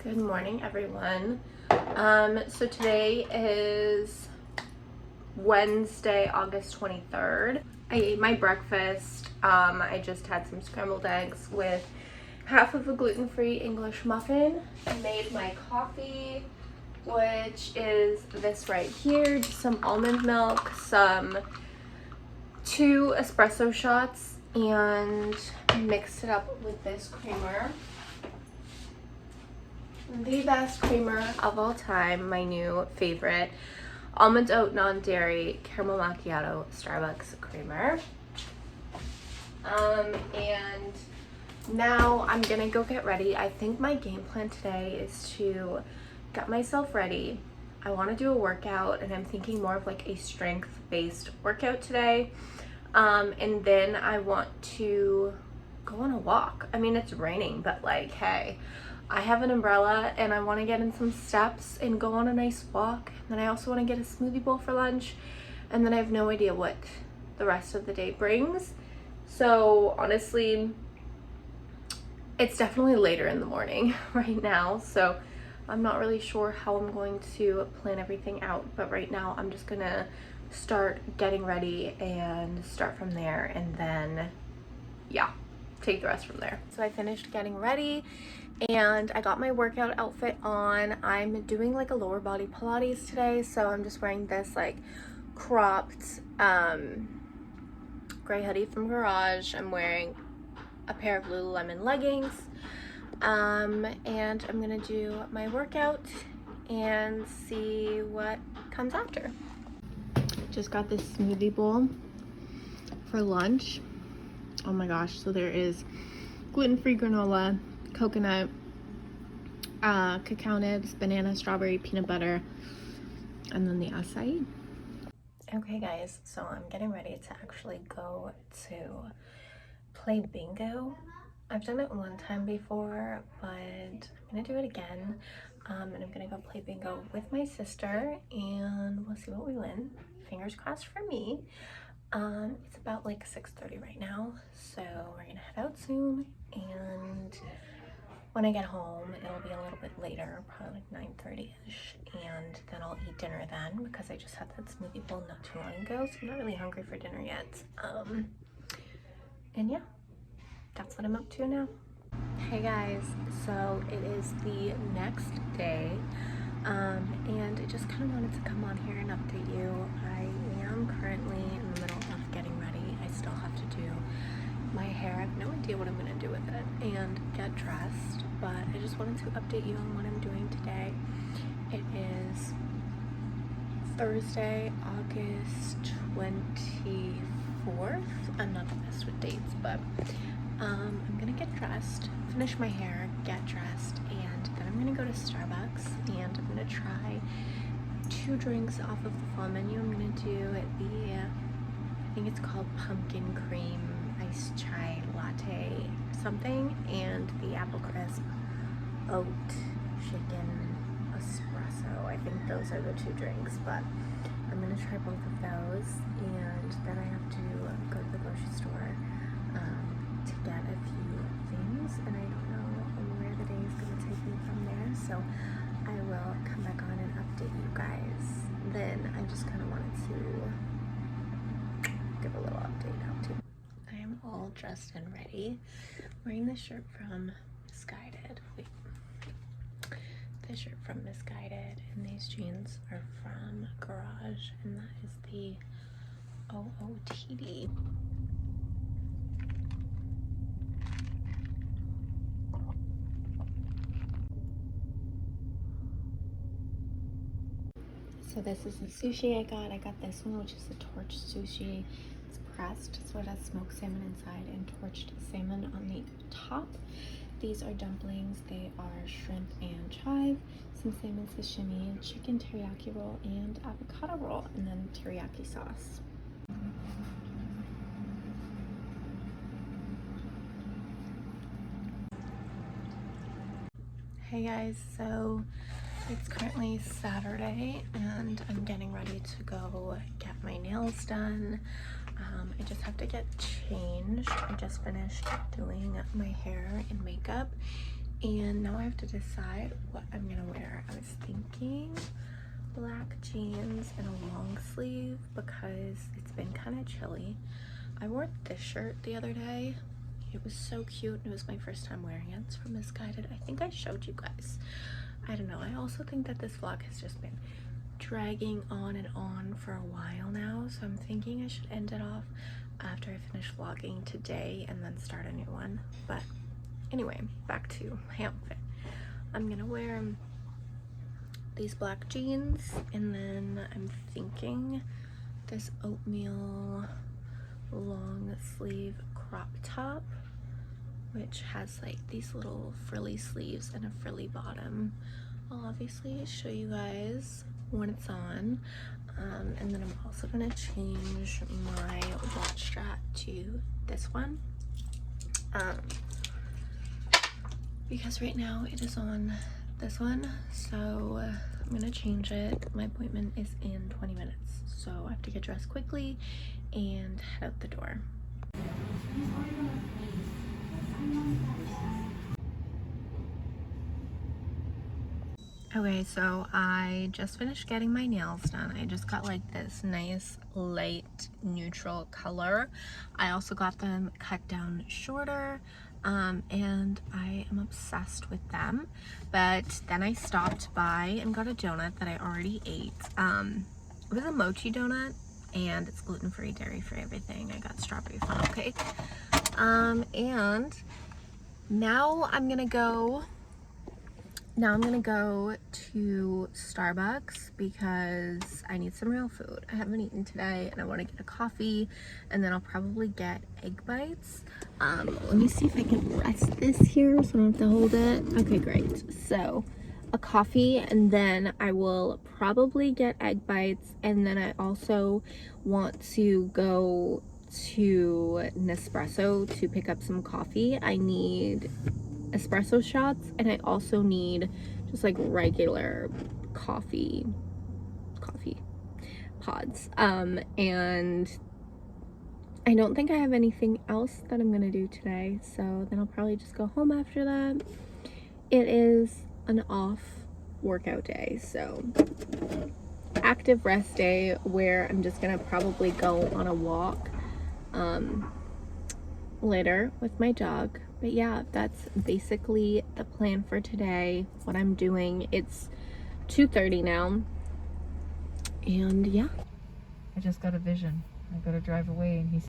Good morning, everyone. So today is Wednesday, August 23rd. I ate my breakfast. I just had some scrambled eggs with half of a gluten-free English muffin. I made my coffee, which is this right here, just some almond milk, some 2 espresso shots, and mixed it up with this creamer. The best creamer of all time, my new favorite, almond oat non-dairy caramel macchiato Starbucks creamer. And now I'm gonna go get ready. I think my game plan today is to get myself ready. I want to do a workout, and I'm thinking more of like a strength-based workout today. And then I want to go on a walk. I mean, it's raining, but like, hey, I have an umbrella and I want to get in some steps and go on a nice walk. And then I also want to get a smoothie bowl for lunch. And then I have no idea what the rest of the day brings. So honestly, it's definitely later in the morning right now. So I'm not really sure how I'm going to plan everything out. But right now I'm just gonna start getting ready and start from there. And then, yeah, take the rest from there. So I finished getting ready and I got my workout outfit on. I'm doing like a lower body Pilates today, so I'm just wearing this like cropped gray hoodie from Garage. I'm wearing a pair of Lululemon leggings, and I'm gonna do my workout and see what comes after. Just got this smoothie bowl for lunch. Oh my gosh, so there is gluten-free granola, coconut, cacao nibs, banana, strawberry, peanut butter, and then the acai. Okay guys, so I'm getting ready to actually go to play bingo. I've done it one time before, but I'm gonna do it again. And I'm gonna go play bingo with my sister and we'll see what we win. Fingers crossed for me. It's about like 6:30 right now, so we're gonna head out soon, and when I get home it'll be a little bit later, probably like 9:30ish, and then I'll eat dinner then because I just had that smoothie bowl not too long ago, so I'm not really hungry for dinner yet. And yeah, that's what I'm up to now. Hey guys, so it is the next day, and I just kind of wanted to come on here and update you. I am currently in the middle of getting ready. I still have to do my hair. I have no idea what I'm going to do with it, and get dressed, but I just wanted to update you on what I'm doing today. It is Thursday, August 24th. I'm not the best with dates, but I'm gonna get dressed, finish my hair, get dressed, and then I'm gonna go to Starbucks and I'm gonna try 2 drinks off of the fall menu. I'm gonna do the, I think it's called pumpkin cream iced chai latte something, and the apple crisp oat chicken espresso. I think those are the 2 drinks, but I'm gonna try both of those, and then I have to go to the grocery store to get a few things, and I don't know where the day is gonna take me from there, so I will come back on and update you guys. Then I just kind of wanted to give a little update out too. I am all dressed and ready, wearing this shirt from Misguided. Wait. This shirt from Misguided, and these jeans are from Garage, and that is the OOTD. So this is the sushi I got. I got this one, which is the torched sushi. It's pressed, so it has smoked salmon inside and torched salmon on the top. These are dumplings. They are shrimp and chive, some salmon sashimi, chicken teriyaki roll, and avocado roll, and then teriyaki sauce. Hey guys, so it's currently Saturday and I'm getting ready to go get my nails done. I just have to get changed. I just finished doing my hair and makeup, And now I have to decide what I'm gonna wear. I was thinking black jeans and a long sleeve because it's been kind of chilly. I wore this shirt the other day. It was so cute. It was my first time wearing it. It's from Misguided. I think I showed you guys. I don't know. I also think that this vlog has just been dragging on and on for a while now, so I'm thinking I should end it off after I finish vlogging today and then start a new one. But anyway, back to my outfit. I'm gonna wear these black jeans, and then I'm thinking this oatmeal long sleeve crop top, which has like these little frilly sleeves and a frilly bottom. I'll obviously show you guys when it's on. And then I'm also gonna change my watch strap to this one, because right now it is on this one, so I'm gonna change it. My appointment is in 20 minutes, so I have to get dressed quickly and head out the door. Okay, so I just finished getting my nails done. I just got like this nice light neutral color. I also got them cut down shorter, and I am obsessed with them. But then I stopped by and got a donut that I already ate. It was a mochi donut, and it's gluten-free, dairy-free, everything. I got strawberry funnel cake. And now I'm gonna go to Starbucks because I need some real food. I haven't eaten today and I want to get a coffee, and then I'll probably get egg bites. Let me see if I can rest this here so I don't have to hold it. Okay, great. So a coffee, and then I will probably get egg bites, and then I also want to go to Nespresso to pick up some coffee. I need espresso shots, and I also need just like regular coffee pods. And I don't think I have anything else that I'm gonna do today, so then I'll probably just go home after that. It is an off workout day, so active rest day where I'm just gonna probably go on a walk later with my dog. But yeah, that's basically the plan for today, what I'm doing. It's 2:30 now, and yeah. I just got a vision. I gotta drive away and he's